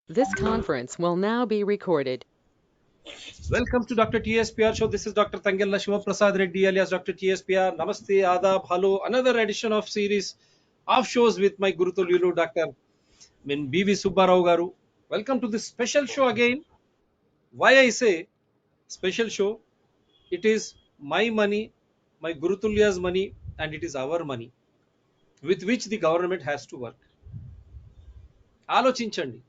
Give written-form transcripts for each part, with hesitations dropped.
This conference will now be recorded. Welcome to Dr. TSPR show. This is Dr. Tangella Shiva Prasad Reddy alias Dr. TSPR. Namaste, Adab, hello. Another edition of series of shows with my Guru Tululu Dr. BV Subbarao Garu. Welcome to this special show again. Why I say special show? It is my money, my Guru Tulya's money, and it is our money with which the government has to work. ఆలోచించండి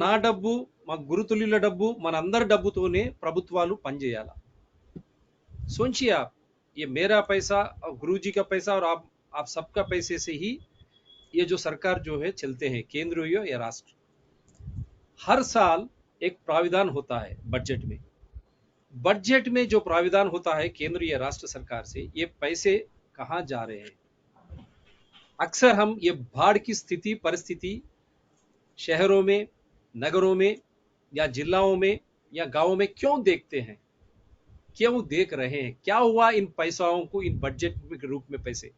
నా డబ్బు మా గురుతుల్యుల డబ్బు మనందరి డబ్బుతోనే ప్రభుత్వాలు పనిచేయాలి. सोचिए आप, ये मेरा पैसा और गुरुजी का पैसा और आप सबका पैसे से ही ये जो सरकार जो है चलते हैं, केंद्र हो या राष्ट्र. हर साल एक प्राविधान होता है बजट में जो प्राविधान होता है केंद्र या राष्ट्र सरकार से, ये पैसे कहाँ जा रहे हैं. अक्सर हम ये बाढ़ की स्थिति परिस्थिति शहरों में, नगरों में या जिलाओं में या गांवों में क्यों देखते हैं, क्यों देख रहे हैं, क्या हुआ इन पैसाओं को, इन बजट के रूप में पैसे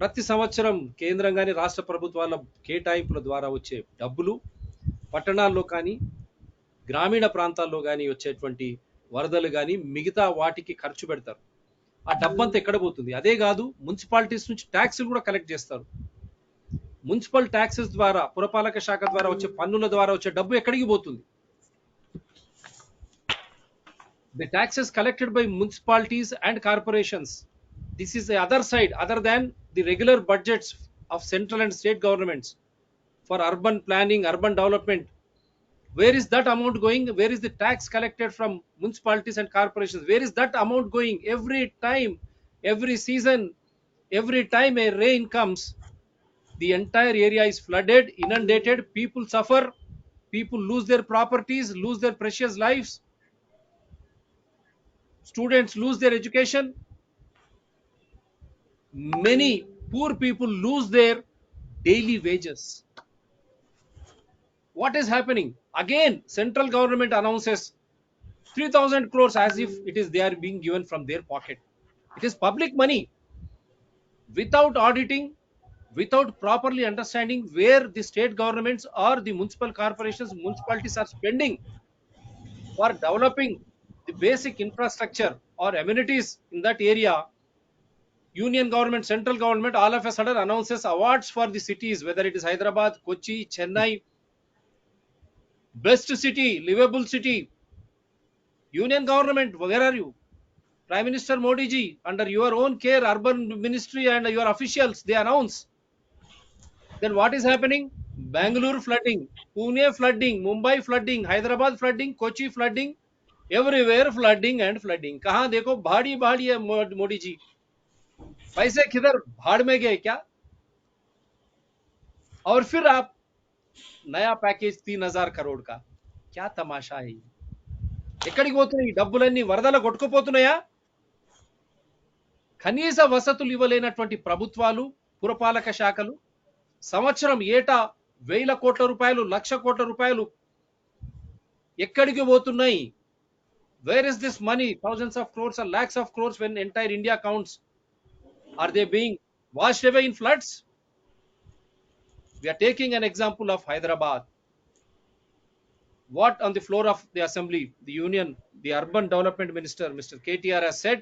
ప్రతి సంవత్సరం కేంద్రం గాని రాష్ట్ర ప్రభుత్వాల కేటాయింపుల ద్వారా వచ్చే డబ్బులు పట్టణాల్లో కానీ గ్రామీణ ప్రాంతాల్లో కానీ వచ్చేటువంటి వరదలు కానీ మిగతా వాటికి ఖర్చు పెడతారు. ఆ డబ్బంతా ఎక్కడ పోతుంది? అదే కాదు, మున్సిపాలిటీస్ నుంచి ట్యాక్సులు కూడా కలెక్ట్ చేస్తారు. మున్సిపల్ ట్యాక్సెస్ ద్వారా, పురపాలక శాఖ ద్వారా వచ్చే పన్నుల ద్వారా వచ్చే డబ్బు ఎక్కడికి పోతుంది? The taxes collected by municipalities and corporations, this is the other side other than the regular budgets of central and state governments for urban planning, urban development. Where is that amount going? Where is the tax collected from municipalities and corporations? Where is that amount going? Every time, every season, every time a rain comes, the entire area is flooded, inundated, people suffer, people lose their properties, lose their precious lives, students lose their education, many poor people lose their daily wages. What is happening? Again, central government announces 3000 crores as if it is they are being given from their pocket. It is public money. Without auditing, without properly understanding where the state governments or the municipal corporations, municipalities are spending for developing the basic infrastructure or amenities in that area, union government, central government all of a sudden announces awards for the cities, whether it is Hyderabad, Kochi, Chennai, best city, livable city. Union government, where are you? Prime Minister Modiji, under your own care, urban ministry and your officials, they announce. Then what is happening? Bangalore flooding, Pune flooding, Mumbai flooding, Hyderabad flooding, Kochi flooding, everywhere flooding and flooding. कहाँ देखो भाड़ी भाड़ी है मोदी जी. पैसे किधर भाड़ में गए क्या? और फिर आप नया पैकेज 3000 करोड़ का, क्या तमाशा है? ఎక్కడికి పోతున్నాయి ఈ డబ్బులన్నీ? వరదల కొట్టుకుపోతున్నాయా? కనీస వసతులు ఇవ్వలేనటువంటి ప్రభుత్వాలు, పురపాలక శాఖలు సంవత్సరం ఏటా వేల కోట్ల రూపాయలు, లక్ష కోట్ల రూపాయలు ఎక్కడికి పోతున్నాయి? Where is this money? Thousands of crores or lakhs of crores when entire India counts. Are they being washed away in floods? We are taking an example of Hyderabad. What on the floor of the assembly, the union, the urban development minister, Mr. KTR has said,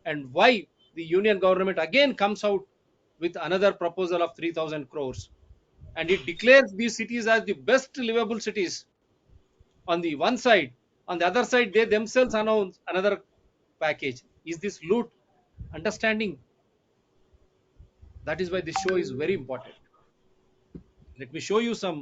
and why the union government again comes out with another proposal of 3000 crores. And it declares these cities as the best livable cities on the one side. On the other side, they themselves announce another package. Is this loot? Understanding? That is why this show is very important. Let me show you some.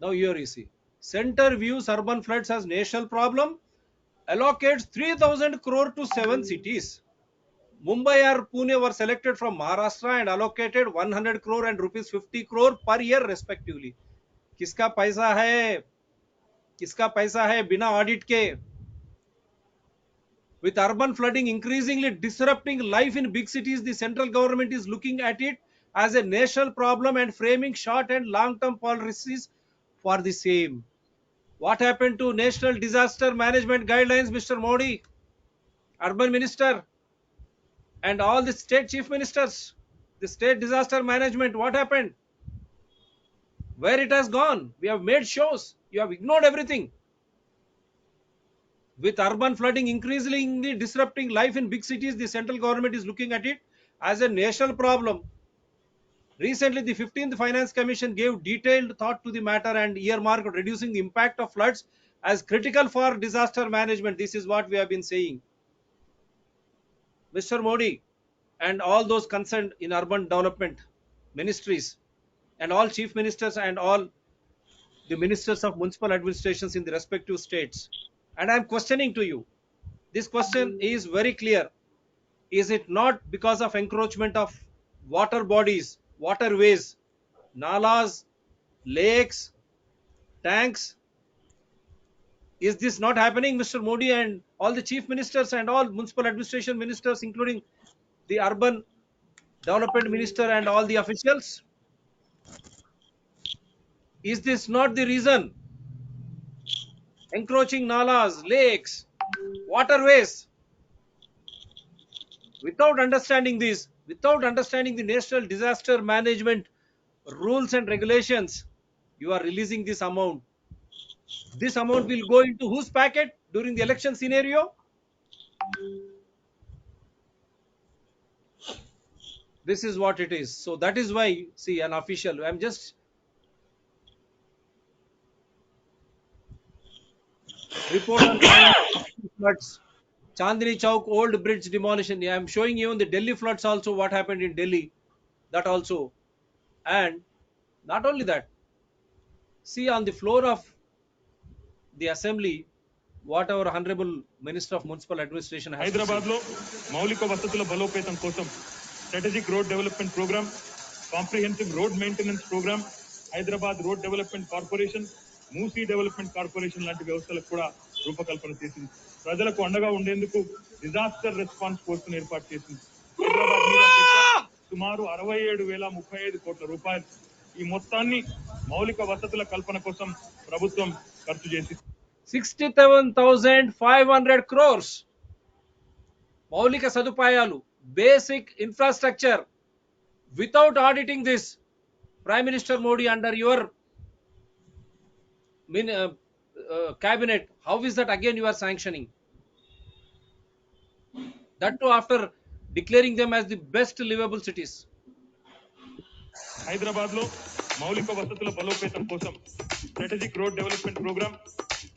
Now here you see. Center views urban floods as national problem. Allocates 3000 crore to 7 cities. Mumbai or Pune were selected from Maharashtra and allocated 100 crore and rupees 50 crore per year respectively. किसका पैसा है? किसका पैसा है बिना audit के? With urban flooding increasingly disrupting life in big cities, the central government is looking at it as a national problem and framing short and long term policies for the same. What happened to national disaster management guidelines, Mr. Modi, urban minister, and all the state chief ministers? The state disaster management, what happened? Where it has gone? We have made shows. You have ignored everything. With urban flooding increasingly disrupting life in big cities, the central government is looking at it as a national problem. Recently, the 15th Finance Commission gave detailed thought to the matter and earmarked reducing the impact of floods as critical for disaster management. This is what we have been saying. Mr. Modi and all those concerned in urban development ministries and all chief ministers and all the ministers of municipal administrations in the respective states. And I am questioning to you. This question is very clear. Is it not because of encroachment of water bodies, waterways, nalas, lakes, tanks? Is this not happening, Mr. Modi and all the chief ministers and all municipal administration ministers, including the urban development minister and all the officials? Is this not the reason? Encroaching nalas, lakes, waterways. Without understanding this, without understanding the national disaster management rules and regulations, you are releasing this amount. This amount will go into whose packet during the election scenario? This is what it is. So that is why, see, an official, I'm just report on Chandni floods, Chandni Chowk old bridge demolition. Yeah, I'm showing you the Delhi floods also, what happened in Delhi. That also. And not only that, see on the floor of the assembly, what our honorable Minister of Municipal Administration has to say. Hyderabad లో మౌలిక వసతుల బలోపేతం కోసం strategic road development programme, comprehensive road maintenance programme, Hyderabad road development corporation, Musi development corporation లాంటి వ్యవస్థలకు కూడా రూపకల్పన చేసింది. ప్రజలకు అండగా ఉండేందుకు డిజాస్టర్ రెస్పాన్స్ ఫోర్స్ ఏర్పాటు చేసింది. హైదరాబాద్ మీద సుమారు 67,035 కోట్ల రూపాయలు ఈ మొత్తాన్ని మౌలిక వసతుల కల్పన కోసం ప్రభుత్వం ఖర్చు చేసింది. 67,500 crores. మౌలిక సదుపాయాలు, basic infrastructure. Without auditing this, Prime Minister Modi under your cabinet, how is that again you are sanctioning? That too after declaring them as the best livable cities. Hyderabad లో మౌలిక వసతుల బలోపేతం కోసం strategic road development programme,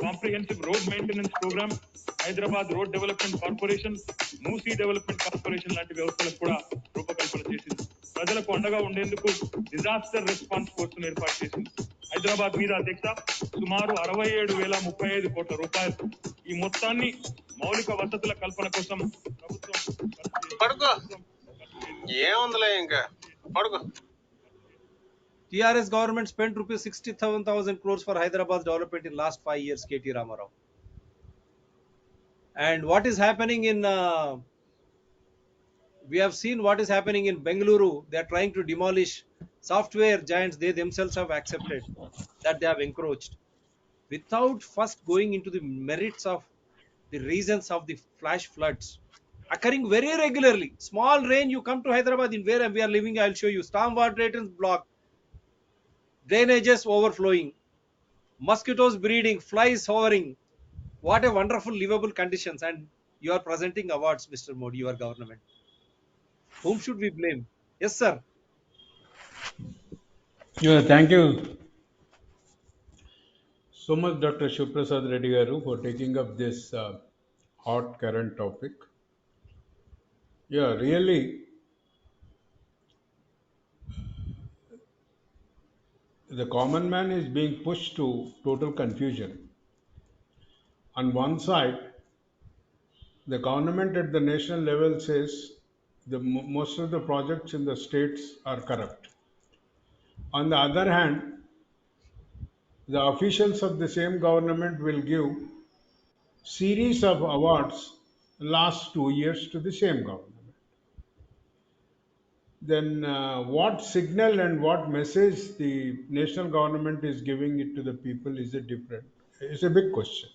comprehensive road maintenance programme, Hyderabad road development corporation, Musi development corporation లాంటి వ్యవస్థలకు కూడా రూపకల్పన చేసింది. ప్రజలకు అండగా ఉండేందుకు డిజాస్టర్ రెస్పాన్స్ ఫోర్స్ ఏర్పాటు చేసింది. హైదరాబాద్ మీద అధ్యక్ష సుమారు 67,035 కోట్ల రూపాయలు ఈ మొత్తాన్ని మౌలిక వసతుల కల్పన కోసం ప్రభుత్వం TRS government spent rupees 67,000 crores for Hyderabad development in last 5 years, KT Ramarao. And what is happening in we have seen what is happening in Bengaluru. They are trying to demolish software giants. They themselves have accepted that they have encroached without first going into the merits of the reasons of the flash floods occurring very regularly. Small rain, you come to Hyderabad, in where we are living, I'll show you storm water returns blocked, drainages overflowing, mosquitoes breeding, flies hovering. What a wonderful livable conditions, and you are presenting awards, Mr. Modi, your government. Whom should we blame? Yes, sir. Yeah, thank you so much, Dr. Shivaprasad Reddy garu, for taking up this hot current topic. Yeah, really, the common man is being pushed to total confusion. On one side, the government at the national level says most of the projects in the states are corrupt. On the other hand, the officials of the same government will give series of awards last 2 years to the same government. Then what signal and what message the national government is giving it to the people is it different. It's a big question.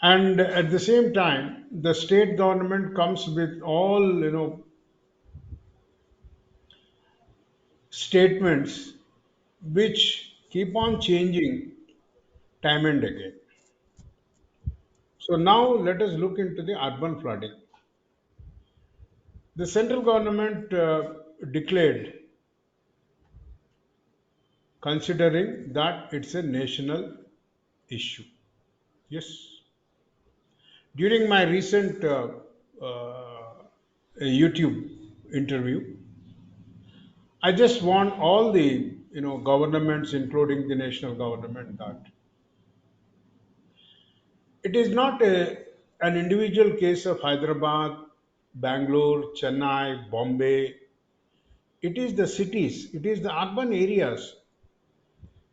And at the same time, the state government comes with all statements which keep on changing time and again. So now let us look into the urban flooding. The central government declared, considering that it's a national issue. Yes. During my recent YouTube interview, I just want all the governments, including the national government, that it is not an individual case of Hyderabad, Bangalore, Chennai, Bombay. It is the cities, it is the urban areas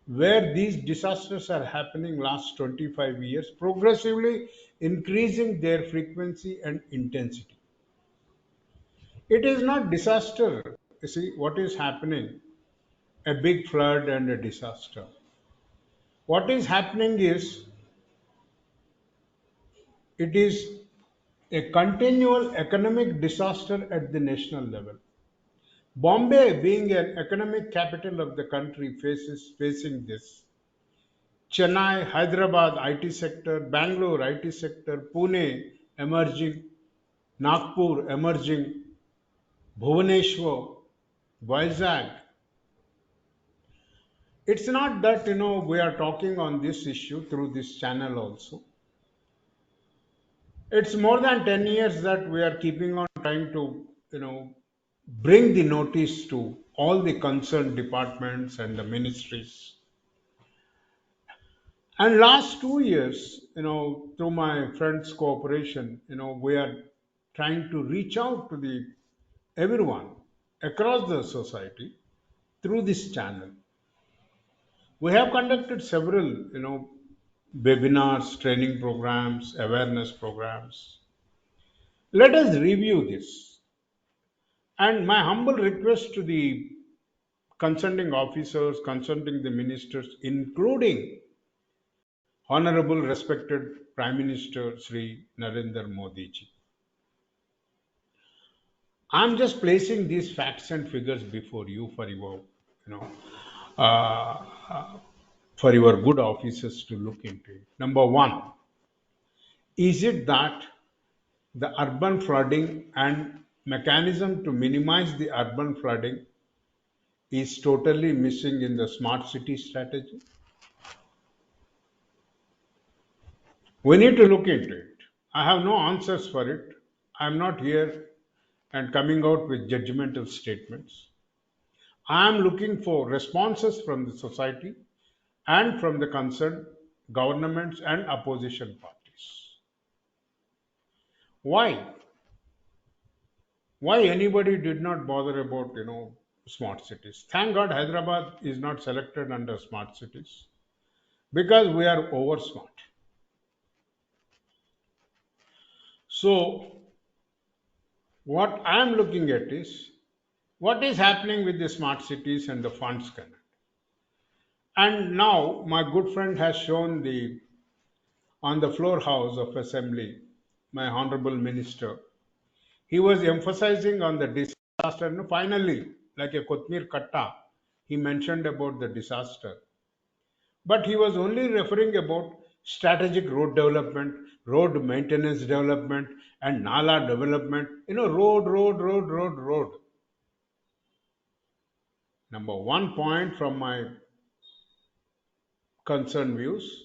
where these disasters are happening last 25 years, progressively increasing their frequency and intensity. It is not disaster. You see, what is happening? A big flood and a disaster. What is happening is it is a continual economic disaster at the national level. Bombay, being an economic capital of the country, faces facing this. Chennai, Hyderabad IT sector, Bangalore IT sector, Pune emerging, Nagpur emerging, Bhubaneswar, Vizag. It's not that we are talking on this issue through this channel also. It's more than 10 years that we are keeping on trying to bring the notice to all the concerned departments and the ministries. And last 2 years, through my friends' cooperation, we are trying to reach out to the everyone across the society through this channel. We have conducted several, webinars, training programs, awareness programs. Let us review this. And my humble request to the concerning officers, consulting the ministers, including Honorable respected Prime Minister Sri Narendra Modi ji. I'm just placing these facts and figures before you for your, you know, uh, for your good officers to look into it. Number one, is it that the urban flooding and mechanism to minimize the urban flooding is totally missing in the smart city strategy? We need to look into it. I have no answers for it. I'm not here and coming out with judgmental statements. I am looking for responses from the society and from the concerned governments and opposition parties. Why? Why anybody did not bother about smart cities? Thank God Hyderabad is not selected under smart cities because we are over smart. So what I am looking at is what is happening with the smart cities and the funds connect. And now my good friend has shown the on the floor house of assembly, my honorable minister, he was emphasizing on the disaster. No, finally, like a Kotmir Katta, he mentioned about the disaster. But he was only referring about strategic road development, road maintenance development, and Nala development. Road. Number one point from my concern views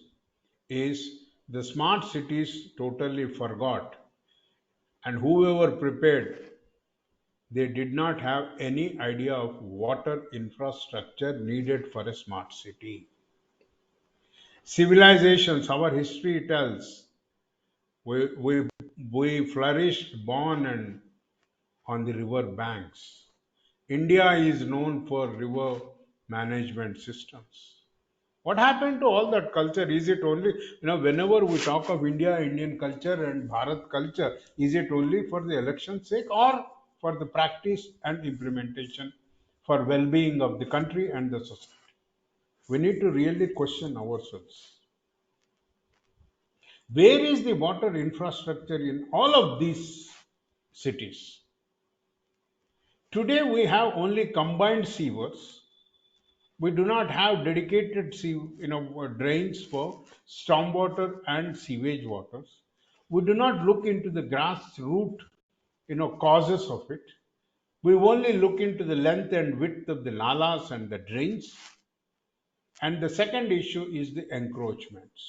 is the smart cities totally forgot, and whoever prepared, they did not have any idea of water infrastructure needed for a smart city. Civilizations, our history tells, we flourished, born and on the river banks. India is known for river management systems. What happened to all that culture? Is it only, whenever we talk of India, Indian culture and Bharat culture, is it only for the election sake or for the practice and implementation for well being of the country and the society? we need to really question ourselves. Where is the water infrastructure in all of these cities? Today we have only combined sewers. We do not have dedicated drains for stormwater and sewage waters. We do not look into the grassroots causes of it. We only look into the length and width of the nalas and the drains. And the second issue is the encroachments.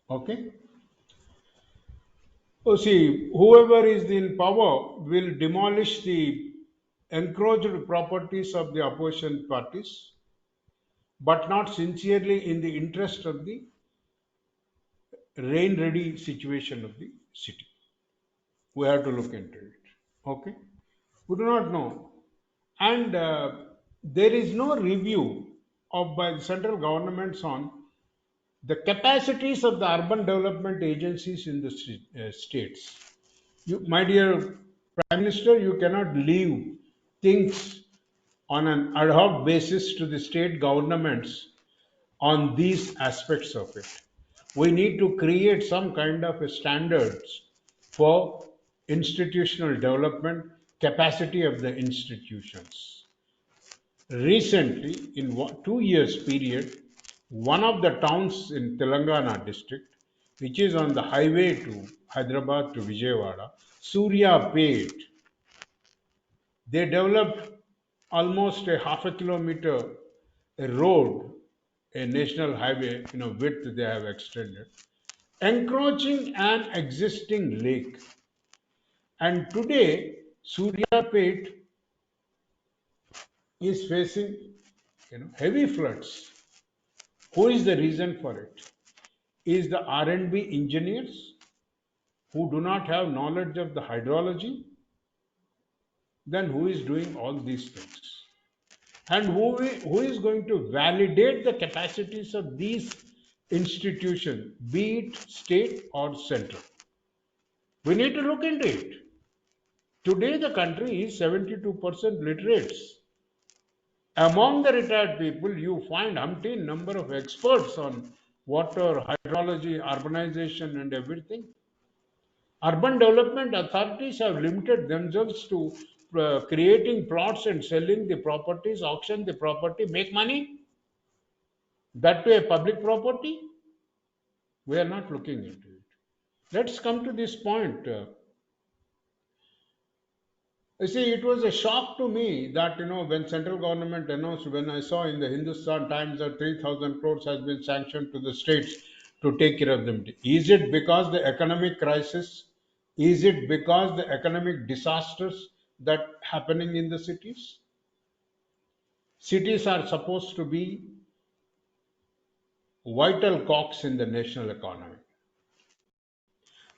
Okay. Oh, see, whoever is in power will demolish the encroached properties of the opposition parties, but not sincerely in the interest of the rain ready situation of the city. We have to look into it. Okay. We do not know. And there is no review of by the central governments on the capacities of the urban development agencies in the states. My dear Prime Minister, you cannot leave things on an ad hoc basis to the state governments on these aspects of it. We need to create some kind of a standards for institutional development capacity of the institutions. Recently, in 2 years period, one of the towns in Telangana district, which is on the highway to Hyderabad to Vijayawada, Surya Pet, they developed almost a half a kilometer a road, a national highway, width they have extended, encroaching an existing lake. And today, Suryapet is facing heavy floods. Who is the reason for it? Is the R&B engineers who do not have knowledge of the hydrology? Then who is doing all these things? And who is going to validate the capacities of these institutions, be it state or central? We need to look into it. Today, the country is 72% literates. Among the retired people, you find umpteen number of experts on water, hydrology, urbanization, and everything. Urban development authorities have limited themselves to creating plots and selling the properties, auction the property, make money. That to a public property. We are not looking into it. Let's come to this point. You see, it was a shock to me that when central government announced, when I saw in the Hindustan Times that 3,000 crores has been sanctioned to the states to take care of them. Is it because the economic crisis? Is it because the economic disasters that happening in the cities? Cities are supposed to be vital cogs in the national economy.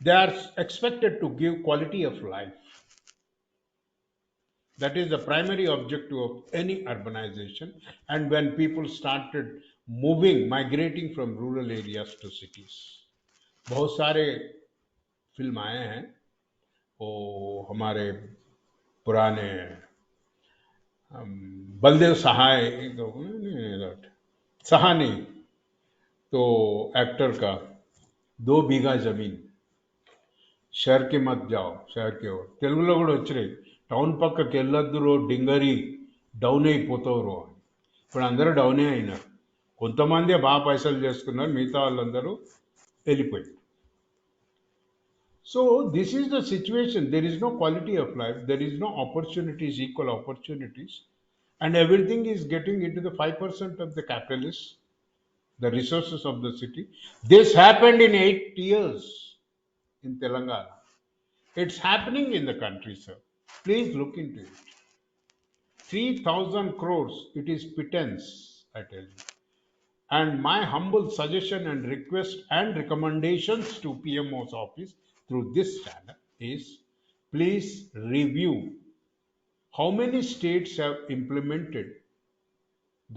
They are expected to give quality of life. That is the primary objective of any urbanization. And when people started moving, migrating from rural areas to cities, बहुत सारे film आए हैं वो हमारे पुराने बलदेव सहाय सहानी तो actor का 2 बीघा जमीन షేర్కి మత్ జాओ షేర్కి తెలుగులో కూడా వచ్చినాయి టౌన్ పక్కకి వెళ్ళొద్దురో డింగరి డౌన్ అయిపోతారు అని ఇప్పుడు అందరూ డౌనే అయినారు కొంతమంది బాగా పైసలు చేసుకున్నారు మిగతా వాళ్ళందరూ వెళ్ళిపోయారు so this is the situation there is no quality of life there is no opportunities equal opportunities and everything is getting into the 5% of the capitalist the resources of the city. This happened in 8 years in Telangana. It's happening in the country, sir. Please look into it. 3,000 crores, it is pittance, I tell you. And my humble suggestion and request and recommendations to PMO's office through this channel is please review how many states have implemented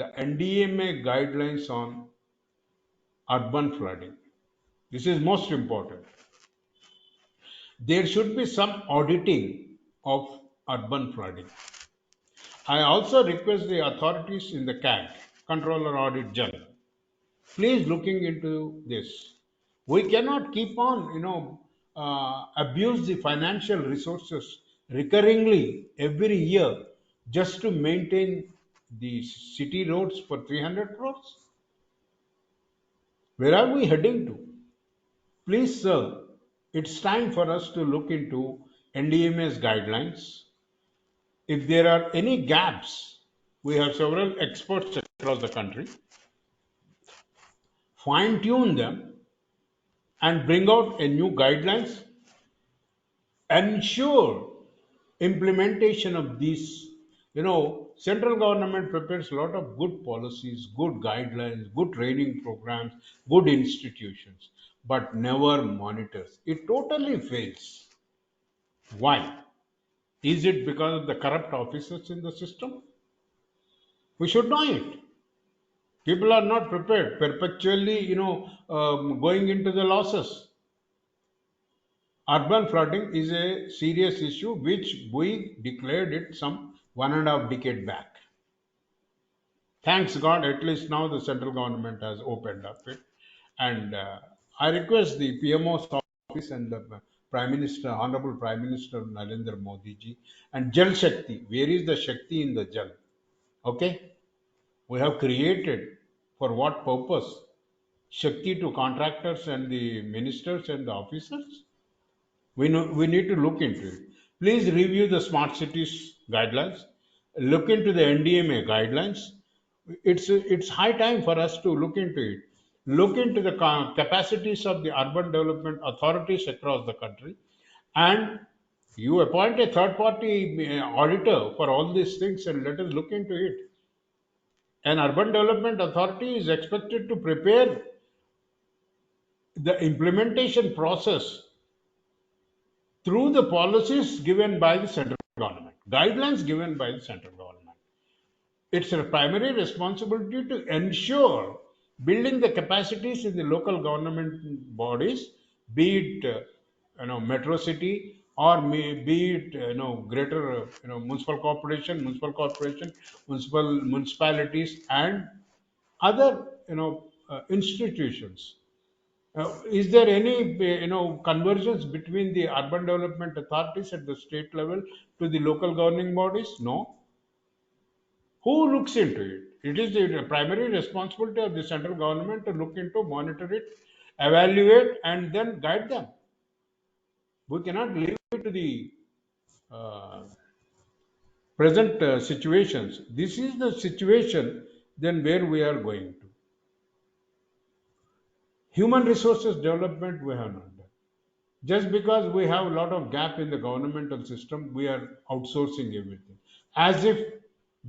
the NDMA guidelines on urban flooding. This is most important. There should be some auditing of urban flooding. I also request the authorities in the CAG, Controller Audit General. Please looking into this. We cannot keep on, abuse the financial resources recurringly every year just to maintain the city roads for 300 crores. Where are we heading to? Please, sir, it's time for us to look into NDMA's guidelines. If there are any gaps, we have several experts across the country, fine tune them and bring out a new guidelines, ensure implementation of these. Central government prepares a lot of good policies, good guidelines, good training programs, good institutions, but never monitors. It totally fails. Why? Is it because of the corrupt officers in the system? We should know it. People are not prepared, perpetually, going into the losses. Urban flooding is a serious issue which we declared it some 1.5 decade back. Thanks God, at least now the central government has opened up it. And I request the PMO's office and the Prime Minister, Honorable Prime Minister Narendra Modi ji, and Jal Shakti. Where is the Shakti in the Jal? Okay? We have created for what purpose? Shakti to contractors and the ministers and the officers? We need to look into it. Please review the smart cities guidelines. Look into the NDMA guidelines. It's high time for us to look into it. Look into the capacities of the urban development authorities across the country, and you appoint a third party auditor for all these things and let us look into it. An urban development authority is expected to prepare the implementation process through the policies given by the central government, guidelines given by the central government. It's a primary responsibility to ensure building the capacities in the local government bodies, be it metro city, or be it greater municipal corporation, municipalities, and other institutions. Is there any convergence between the urban development authorities at the state level to the local governing bodies? No. Who looks into it? It is the primary responsibility of the central government to look into, monitor it, evaluate, and then guide them. We cannot leave it to the uh, present situations. This is the situation, then where we are going to. Human resources development we have not done. Just because we have a lot of gap in the governmental system, we are outsourcing everything. As if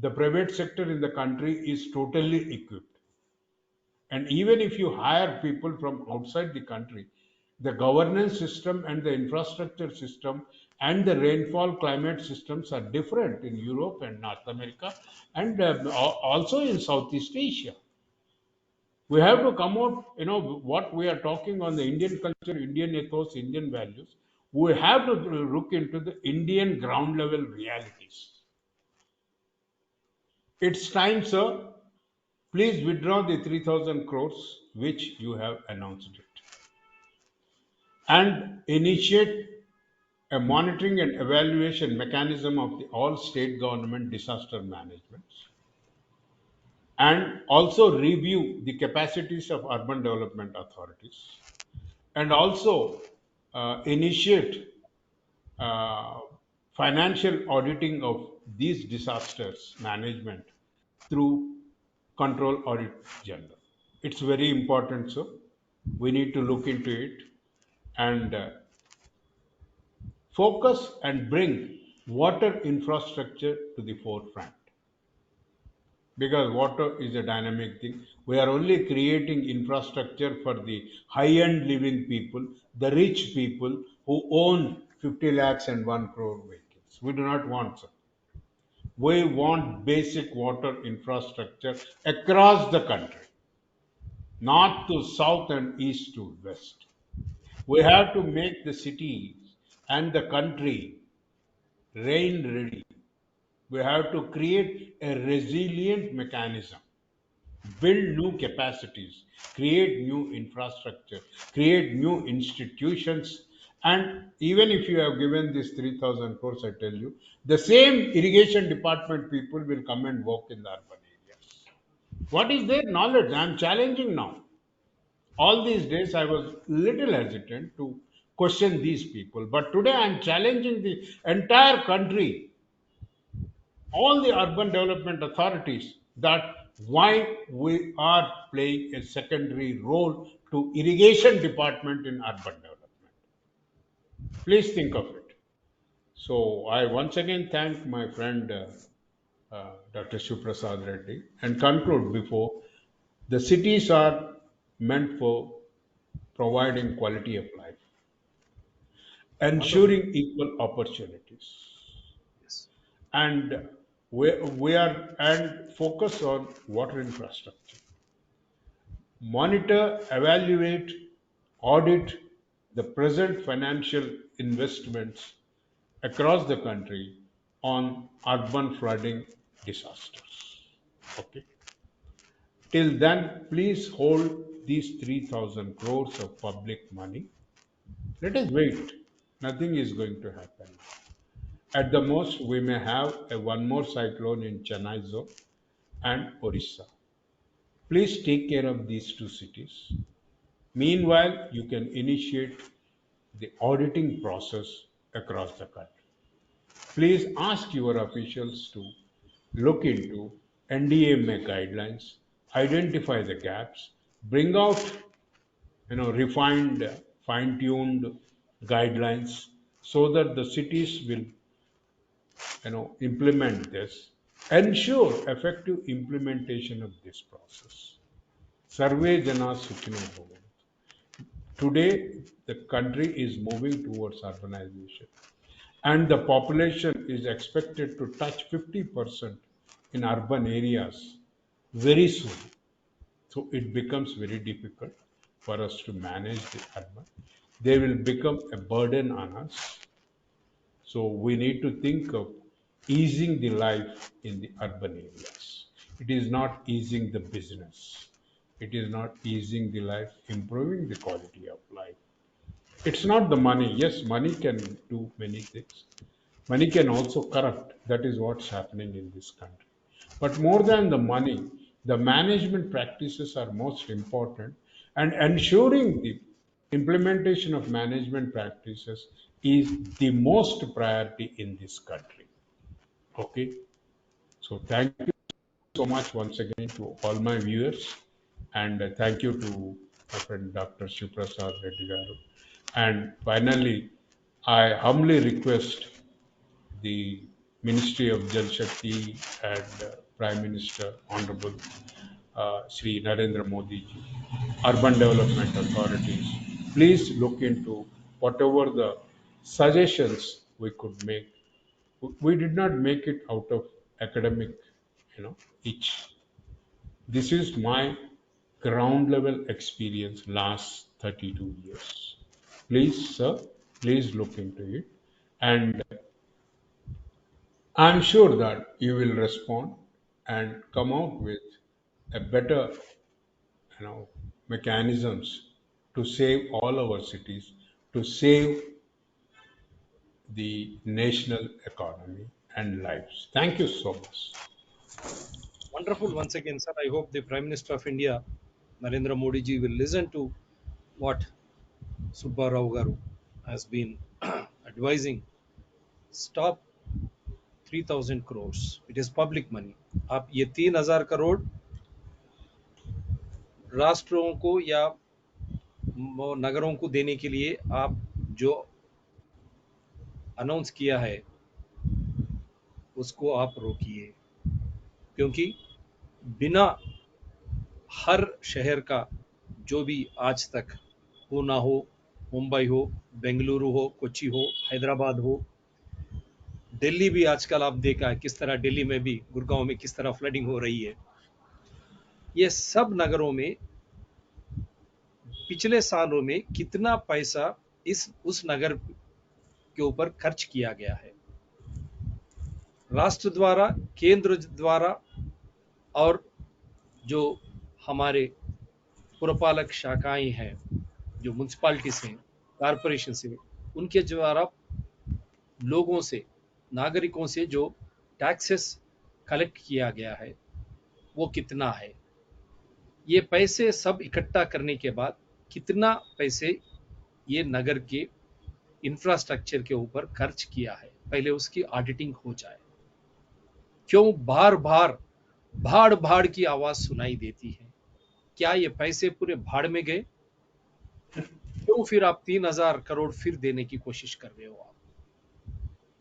the private sector in the country is totally equipped. And even if you hire people from outside the country, the governance system and the infrastructure system and the rainfall climate systems are different in Europe and North America, and also in Southeast Asia. We have to come out, what we are talking on the Indian culture, Indian ethos, Indian values. We have to look into the Indian ground level realities. It's time, sir. Please withdraw the 3,000 crores which you have announced it, and initiate a monitoring and evaluation mechanism of the all state government disaster management, and also review the capacities of urban development authorities, and also initiate uh, financial auditing of these disasters management through control audit general. It's very important, so we need to look into it and focus and bring water infrastructure to the forefront, because water is a dynamic thing. We are only creating infrastructure for the high end living people, the rich people who own 50 lakhs and 1 crore vehicles. We do not want so. We want basic water infrastructure across the country, north to south and east to west. We have to make the cities and the country rain ready. We have to create a resilient mechanism. build new capacities, create new infrastructure, create new institutions. And even if you have given this 3,000 crores, I tell you, the same irrigation department people will come and work in the urban areas. What is their knowledge? I am challenging now. All these days, I was little hesitant to question these people, but today I am challenging the entire country, all the urban development authorities, that why we are playing a secondary role to irrigation department in urban development. Please think of it. So I once again thank my friend Dr. Shivrasad Reddy and conclude before the cities are meant for providing quality of life, Wonderful. ensuring equal opportunities, Yes. and we are and focus on water infrastructure, monitor, evaluate, audit the present financial investments across the country on urban flooding disasters. Okay. Till then, please hold these 3,000 crores of public money. Let us wait. Nothing is going to happen. At the most, we may have one more cyclone in Chennai zone and Orissa. Please take care of these two cities. Meanwhile, you can initiate the auditing process across the country. Please ask your officials to look into NDMA guidelines, identify the gaps, bring out refined, fine-tuned guidelines so that the cities will implement this, ensure effective implementation of this process. Survey Jana Sukhino Bhavantu. Today, the country is moving towards urbanization, and the population is expected to touch 50% in urban areas very soon. So it becomes very difficult for us to manage the urban. They will become a burden on us. So we need to think of easing the life in the urban areas. It is not easing the business. It is not easing the life, improving the quality of life. It's not the money. Yes, money can do many things. Money can also corrupt. That is what's happening in this country. But more than the money, the management practices are most important, and ensuring the implementation of management practices is the most priority in this country. Okay, so thank you so much once again to all my viewers, and thank you to my friend Dr. Shivrasad Reddy garu. And finally, I humbly request the Ministry of Jal Shakti and Prime Minister Honorable Sri Narendra Modi ji, urban development authorities, please look into whatever the suggestions we could make. We did not make it out of academic, itch. This is my ground level experience last 32 years. Please, sir, please look into it. And I'm sure that you will respond and come out with a better, mechanisms to save all our cities, to save the national economy and lives. Thank you so much. Wonderful once again, sir. I hope the Prime Minister of India, Narendra Modi ji, will listen to what Subba Rao Garu has been advising. Stop 3,000 crores. It is public money. आप ये 3,000 करोड़ राष्ट्रों को या नगरों को देने के लिए आप जो अनाउंस किया है उसको आप रोकिए, क्योंकि बिना हर शहर का जो भी आज तक पूना हो, मुंबई हो, बेंगलुरु हो, कोची हो, हैदराबाद हो, दिल्ली भी आजकल आप देखा है किस तरह, दिल्ली में भी गुड़गांव में किस तरह फ्लडिंग हो रही है। ये सब नगरों में पिछले सालों में कितना पैसा इस उस नगर के ऊपर खर्च किया गया है, राष्ट्र द्वारा, केंद्र द्वारा और जो हमारे पुरपालक शाखाएं हैं, जो म्यूनसिपालिटीज हैं, कारपोरेशन से, उनके द्वारा लोगों से, नागरिकों से जो टैक्सेस कलेक्ट किया गया है वो कितना है, ये पैसे सब इकट्ठा करने के बाद कितना पैसे ये नगर के इंफ्रास्ट्रक्चर के ऊपर खर्च किया है, पहले उसकी ऑडिटिंग हो जाए। क्यों बार बार भाड़ भाड़ की आवाज सुनाई देती है? क्या ये पैसे पूरे भाड़ में गए? क्यों फिर आप 3,000 करोड़ फिर देने की कोशिश कर रहे हो आप?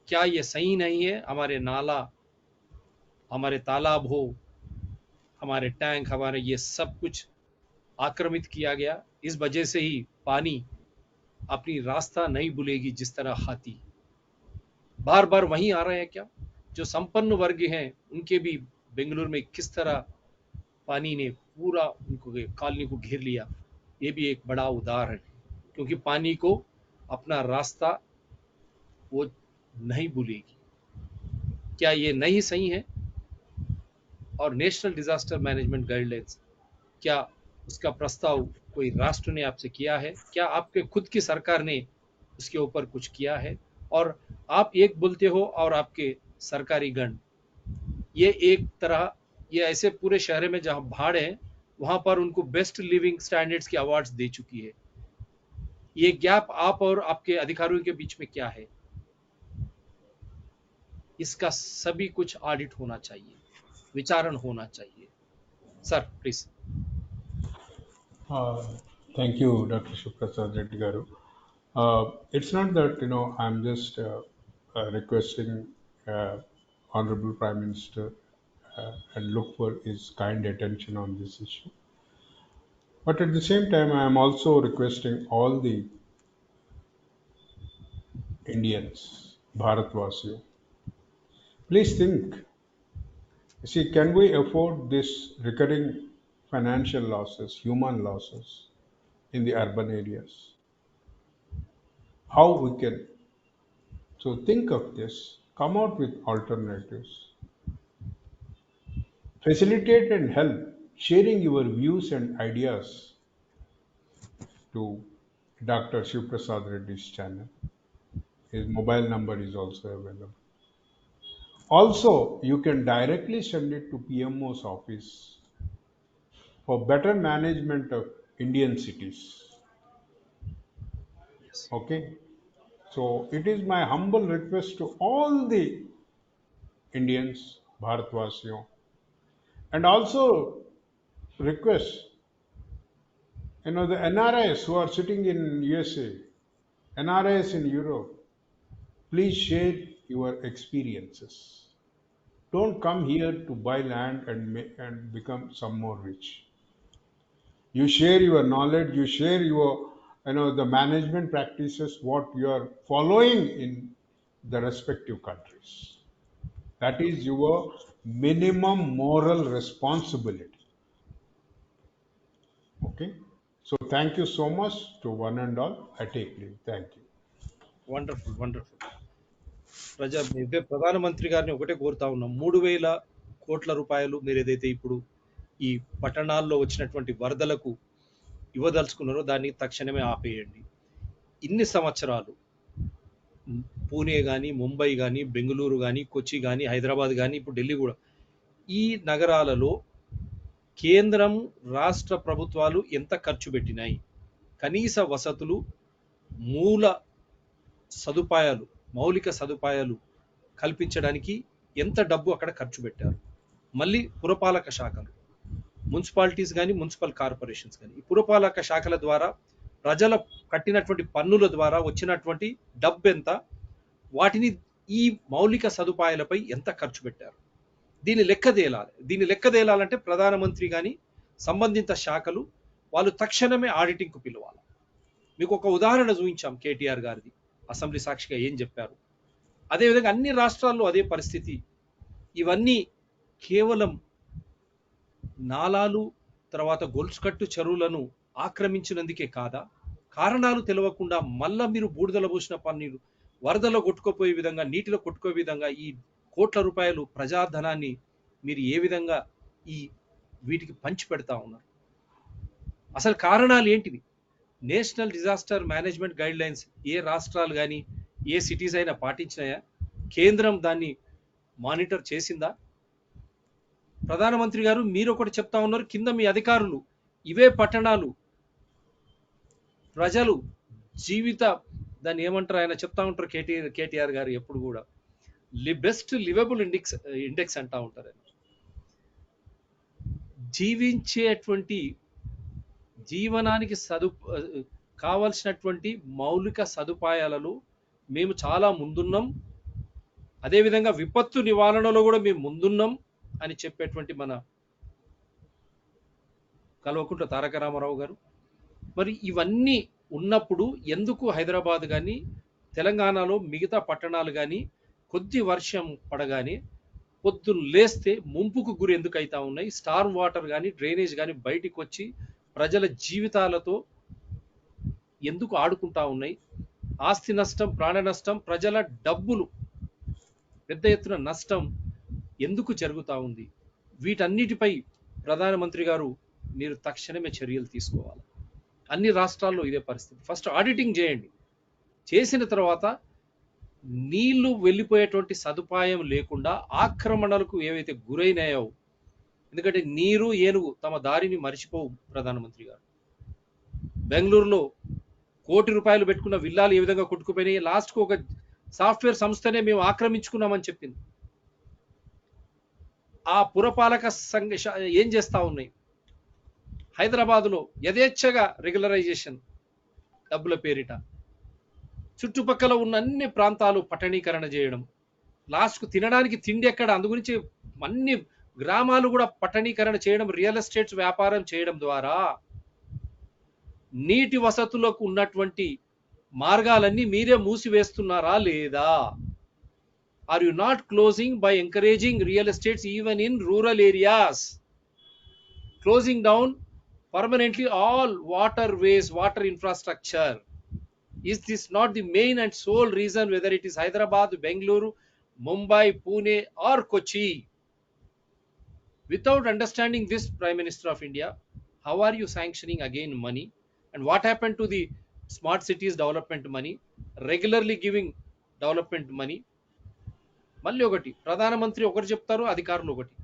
क्या ये सही नहीं है? हमारे नाला, हमारे तालाब हो, हमारे टैंक, हमारे ये सब कुछ आक्रमित किया गया, इस वजह से ही पानी अपनी रास्ता नहीं भूलेगी। जिस तरह हाथी बार बार वहीं आ रहे हैं, क्या जो संपन्न वर्ग हैं उनके भी बेंगलुरु में किस तरह पानी ने पूरा उनको कॉलोनी को घेर लिया, ये भी एक बड़ा उदाहरण है। क्योंकि पानी को अपना रास्ता वो नहीं भूलेगी। क्या ये नहीं सही है? और नेशनल डिजास्टर मैनेजमेंट गाइडलाइंस, क्या उसका प्रस्ताव कोई राष्ट्र ने आपसे किया है? क्या आपके खुद की सरकार ने उसके ऊपर कुछ किया है? और आप एक बोलते हो और आपके सरकारी गण ये एक तरह, ये ऐसे पूरे शहर में जहां भाड़ है वहां पर उनको बेस्ट लिविंग स्टैंडर्ड्स की अवार्ड्स दे चुकी है। ये गैप आप और आपके अधिकारियों के बीच में क्या है? इसका सभी कुछ ऑडिट होना चाहिए, विचारण होना चाहिए। Sir please. Uh, Thank you, Dr. Shuprasad Reddy Garu. It's not that I'm just requesting Honorable Prime Minister and look for his kind attention on this issue. But at the same time, I am also requesting all the Indians, Bharatvasiyo, please think. See, can we afford this recurring financial losses, human losses in the urban areas? How we can so think of this, come out with alternatives, facilitate and help sharing your views and ideas to Dr. Shivprasad Reddy's channel. His mobile number is also available. Also, you can directly send it to PMO's office for better management of Indian cities. Yes. Okay, so it is my humble request to all the Indians, Bharatvasiyo, and also request the NRIs who are sitting in USA, NRIs in Europe, please share your experiences. Don't come here to buy land and become some more rich. You share your knowledge, you share your the management practices what you are following in the respective countries. That is your minimum moral responsibility. Okay. So thank you so much to one and all. I take leave. Thank you. Wonderful wonderful. ఇదే ప్రధానమంత్రి గారిని ఒకటే కోరుతా ఉన్నాం, 3,000 కోట్ల రూపాయలు మీరు ఏదైతే ఇప్పుడు ఈ పట్టణాల్లో వచ్చినటువంటి వరదలకు ఇవ్వదలుచుకున్నారో దాన్ని తక్షణమే ఆపేయండి. ఇన్ని సంవత్సరాలు పూణే కానీ, ముంబై కానీ, బెంగళూరు కానీ, కొచ్చి కానీ, హైదరాబాద్ కానీ, ఇప్పుడు ఢిల్లీ కూడా, ఈ నగరాలలో కేంద్రం, రాష్ట్ర ప్రభుత్వాలు ఎంత ఖర్చు పెట్టినాయి? కనీస వసతులు, మూల సదుపాయాలు, మౌలిక సదుపాయాలు కల్పించడానికి ఎంత డబ్బు అక్కడ ఖర్చు పెట్టారు? మళ్ళీ పురపాలక శాఖలు, మున్సిపాలిటీస్ కానీ, మున్సిపల్ కార్పొరేషన్స్ కానీ, ఈ పురపాలక శాఖల ద్వారా ప్రజల కట్టినటువంటి పన్నుల ద్వారా వచ్చినటువంటి డబ్బు ఎంత, వాటిని ఈ మౌలిక సదుపాయాలపై ఎంత ఖర్చు పెట్టారు? దీన్ని లెక్కదేలాలి. దీన్ని లెక్కదేలాలంటే ప్రధానమంత్రి కానీ, సంబంధిత శాఖలు వాళ్ళు తక్షణమే ఆడిటింగ్కు పిలవాలి. మీకు ఒక ఉదాహరణ చూపించాం కేటీఆర్ గారిది, అసెంబ్లీ సాక్షిగా ఏం చెప్పారు. అదేవిధంగా అన్ని రాష్ట్రాల్లో అదే పరిస్థితి. ఇవన్నీ కేవలం నాలాలు, తర్వాత గొలుసుకట్టు చెరువులను ఆక్రమించినందుకే కాదా? కారణాలు తెలియకుండా మళ్ళా మీరు బూడిదల పోసిన పన్నీరు వరదలో కొట్టుకుపోయే విధంగా, నీటిలో కొట్టుకునే విధంగా ఈ కోట్ల రూపాయలు ప్రజాధనాన్ని మీరు ఏ విధంగా ఈ వీటికి పంచి పెడతా ఉన్నారు? అసలు కారణాలు ఏంటివి? National disaster management guidelines ఏ రాష్ట్రాలు కానీ ఏ సిటీస్ అయినా పాటించినాయా? కేంద్రం దాన్ని మానిటర్ చేసిందా? ప్రధానమంత్రి గారు మీరు ఒకటి చెప్తా ఉన్నారు, కింద మీ అధికారులు ఇవే పట్టణాలు ప్రజలు జీవిత దాన్ని ఏమంటారు ఆయన చెప్తా ఉంటారు, కేటీఆర్ గారు ఎప్పుడు కూడా బెస్ట్ లివబుల్ ఇండెక్స్ అంటా ఉంటారు ఆయన. జీవించేటువంటి జీవనానికి కావలసినటువంటి మౌలిక సదుపాయాలలో మేము చాలా ముందున్నాం, అదేవిధంగా విపత్తు నివారణలో కూడా మేము ముందున్నాం అని చెప్పేటువంటి మన కల్వకుంట్ల తారక రామారావు గారు. మరి ఇవన్నీ ఉన్నప్పుడు ఎందుకు హైదరాబాద్ కానీ తెలంగాణలో మిగతా పట్టణాలు కానీ కొద్ది వర్షం పడగానే పొద్దున్న లేస్తే ముంపుకు గురి ఎందుకు అవుతా ఉన్నాయి? స్టార్మ్ వాటర్ కానీ డ్రైనేజ్ కానీ బయటికి వచ్చి ప్రజల జీవితాలతో ఎందుకు ఆడుకుంటా ఉన్నాయి? ఆస్తి నష్టం, ప్రాణ నష్టం, ప్రజల డబ్బులు పెద్ద ఎత్తున నష్టం ఎందుకు జరుగుతూ ఉంది? వీటన్నిటిపై ప్రధానమంత్రి గారు మీరు తక్షణమే చర్యలు తీసుకోవాలి. అన్ని రాష్ట్రాల్లో ఇదే పరిస్థితి. ఫస్ట్ ఆడిటింగ్ చేయండి, చేసిన తర్వాత నీళ్లు వెళ్ళిపోయేటువంటి సదుపాయం లేకుండా ఆక్రమణలకు ఏవైతే గురైనాయో, ఎందుకంటే నీరు ఏనుగు తమ దారిని మరిచిపోవు ప్రధానమంత్రి గారు. బెంగళూరులో ₹1 కోటి పెట్టుకున్న విల్లాలు ఏ విధంగా కొట్టుకుపోయినాయి? లాస్ట్కు ఒక సాఫ్ట్వేర్ సంస్థనే మేము ఆక్రమించుకున్నామని చెప్పింది. ఆ పురపాలక సంఘ ఏం చేస్తా ఉన్నాయి? హైదరాబాదులో యథేచ్ఛగా రెగ్యులరైజేషన్ డబ్బుల పేరిట చుట్టుపక్కల ఉన్న అన్ని ప్రాంతాలు పట్టణీకరణ చేయడం, లాస్ట్కు తినడానికి తిండి ఎక్కడ? అందుగురించి అన్ని గ్రామాలు కూడా పట్టణీకరణ చేయడం, రియల్ ఎస్టేట్స్ వ్యాపారం చేయడం ద్వారా నీటి వసతులకు ఉన్నటువంటి మార్గాలన్నీ మీరే మూసివేస్తున్నారా లేదా? Are you not closing by encouraging real estates even in rural areas? Closing down permanently all waterways, water infrastructure. Is this not the main and sole reason, whether it is Hyderabad, Bengaluru, Mumbai, Pune or Kochi? Without understanding this, Prime Minister of India, how are you sanctioning again money? And what happened to the smart cities development money, regularly giving development money? మళ్ళీ ఒకటి ప్రధానమంత్రి ఒకటి చెప్తారు, అధికారులు ఒకటి.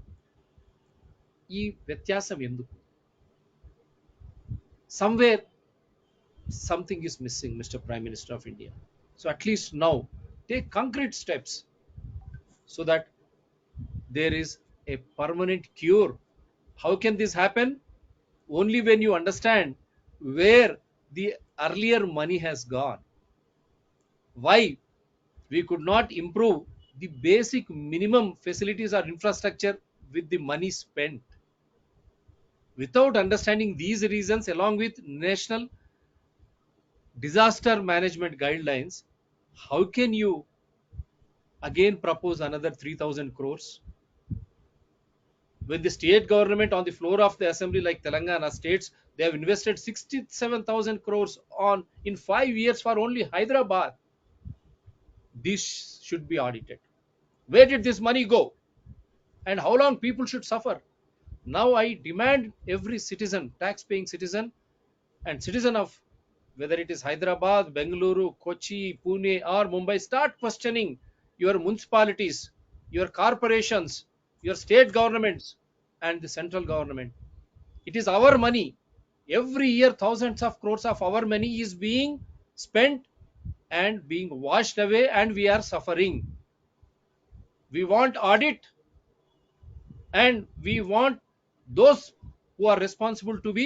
ఈ వ్యత్యాసం ఎందుకు? Somewhere something is missing, Mr. Prime Minister of India. So at least now take concrete steps so that there is a permanent cure. How can this happen? Only when you understand where the earlier money has gone, why we could not improve the basic minimum facilities or infrastructure with the money spent. Without understanding these reasons, along with national disaster management guidelines, how can you again propose another 3,000 crores? When the state government on the floor of the assembly, like Telangana states, they have invested 67,000 crores on in 5 years for only Hyderabad. This should be audited. Where did this money go? And how long people should suffer? Now I demand every citizen, tax-paying citizen and citizen of whether it is Hyderabad, Bengaluru, Kochi, Pune or Mumbai, start questioning your municipalities, your corporations, your state governments and the central government. It is our money. Every year thousands of crores of our money is being spent and being washed away, and we are suffering. We want audit, and we want those who are responsible to be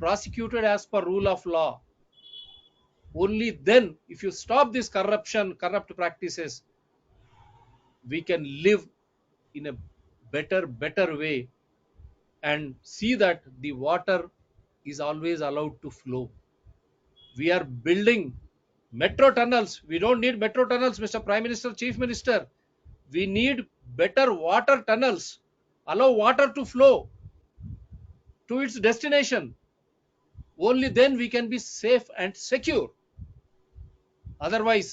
prosecuted as per rule of law. Only then, if you stop this corruption, corrupt practices, we can live in a better way and see that the water is always allowed to flow. We are building metro tunnels. We don't need metro tunnels, Mr. Prime Minister, Chief Minister. We need better water tunnels. Allow water to flow to its destination. Only then we can be safe and secure. Otherwise,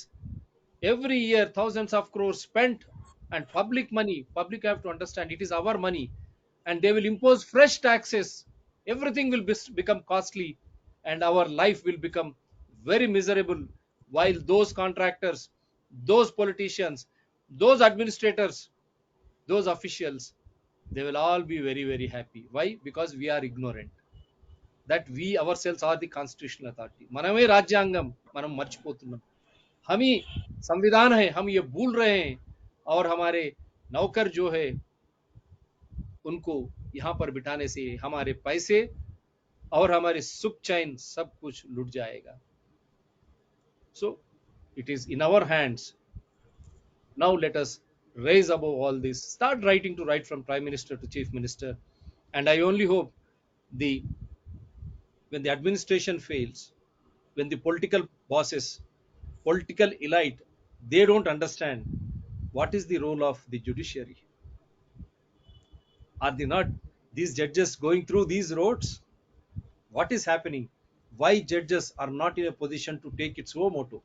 every year thousands of crores spent and public money, public have to understand it is our money, and they will impose fresh taxes everything will become costly, and our life will become very miserable, while those contractors, those politicians, those administrators, those officials, they will all be very very happy. Why? Because we are ignorant that we ourselves are the constitutional authority. మనమే రాజ్యాంగం మనం మర్చిపోతున్నాం. हम ही संविधान है, हम ये भूल रहे हैं, और हमारे नौकर जो है उनको यहाँ पर बिठाने से हमारे पैसे और हमारे सुख चैन सब कुछ लुट जाएगा. So it is in our hands. Now let us raise above all this, start writing to write from prime minister to chief minister. And I only hope the when the administration fails, when the political bosses, political elite, they don't understand what is the role of the judiciary. Are they not these judges going through these roads? What is happening? Why judges are not in a position to take its own motto,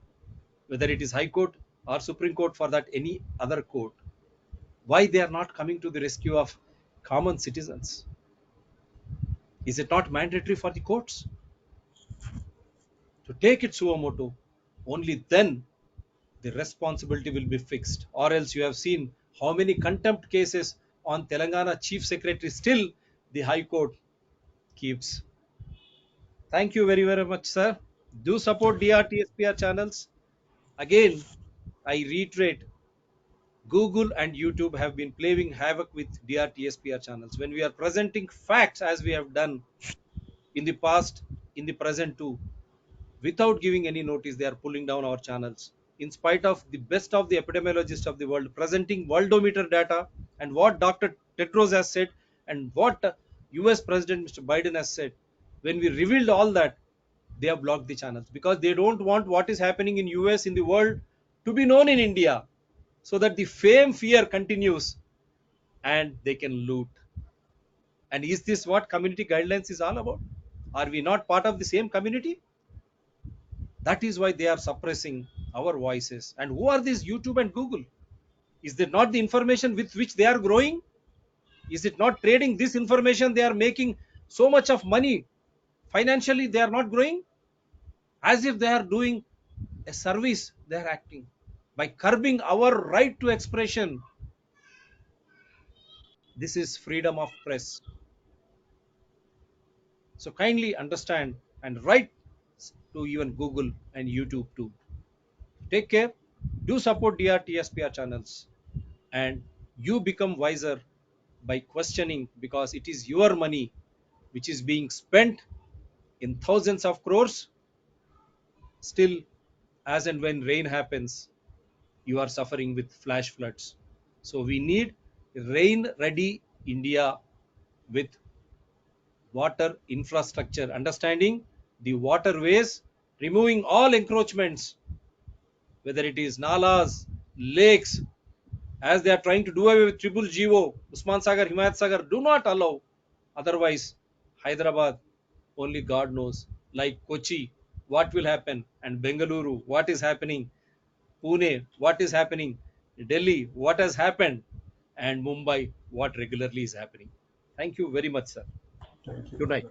whether it is High Court or Supreme Court, for that any other court? Why they are not coming to the rescue of common citizens? Is it not mandatory for the courts to take its suo motu? Only then the responsibility will be fixed. Or else you have seen how many contempt cases on Telangana Chief Secretary still the High Court keeps. Thank you very, very much, sir. Do support DRTSPR channels. Again, I reiterate, Google and YouTube have been playing havoc with DRTSPR channels. When we are presenting facts as we have done in the past, in the present too, without giving any notice, they are pulling down our channels. In spite of the best of the epidemiologists of the world presenting worldometer data and what Dr. Tedros has said and what US President Mr. Biden has said, when we revealed all that, they have blocked the channels because they don't want what is happening in US, in the world, to be known in India, so that the fame fear continues and they can loot. And is this what community guidelines is all about? Are we not part of the same community? That is why they are suppressing our voices. And who are these YouTube and Google? Is that not the information with which they are growing? Is it not trading this information? They are making so much of money. Financially, they are not growing. As if they are doing a service, they are acting. By curbing our right to expression, this is freedom of press. So kindly understand and write to even Google and YouTube too. Take care. Do support DRTSPR channels, and you become wiser by questioning, because it is your money which is being spent in thousands of crores. Still, as and when rain happens, you are suffering with flash floods. So we need rain ready India with water infrastructure, understanding the waterways, removing all encroachments, whether it is nalas, lakes, as they are trying to do away with triple GO, Usman Sagar, Himayat Sagar, do not allow. Otherwise, Hyderabad, only God knows. Like Kochi, what will happen? And Bengaluru, what is happening? Pune, what is happening? Delhi, what has happened? And Mumbai, what regularly is happening. Thank you very much, sir. Thank you. Good night.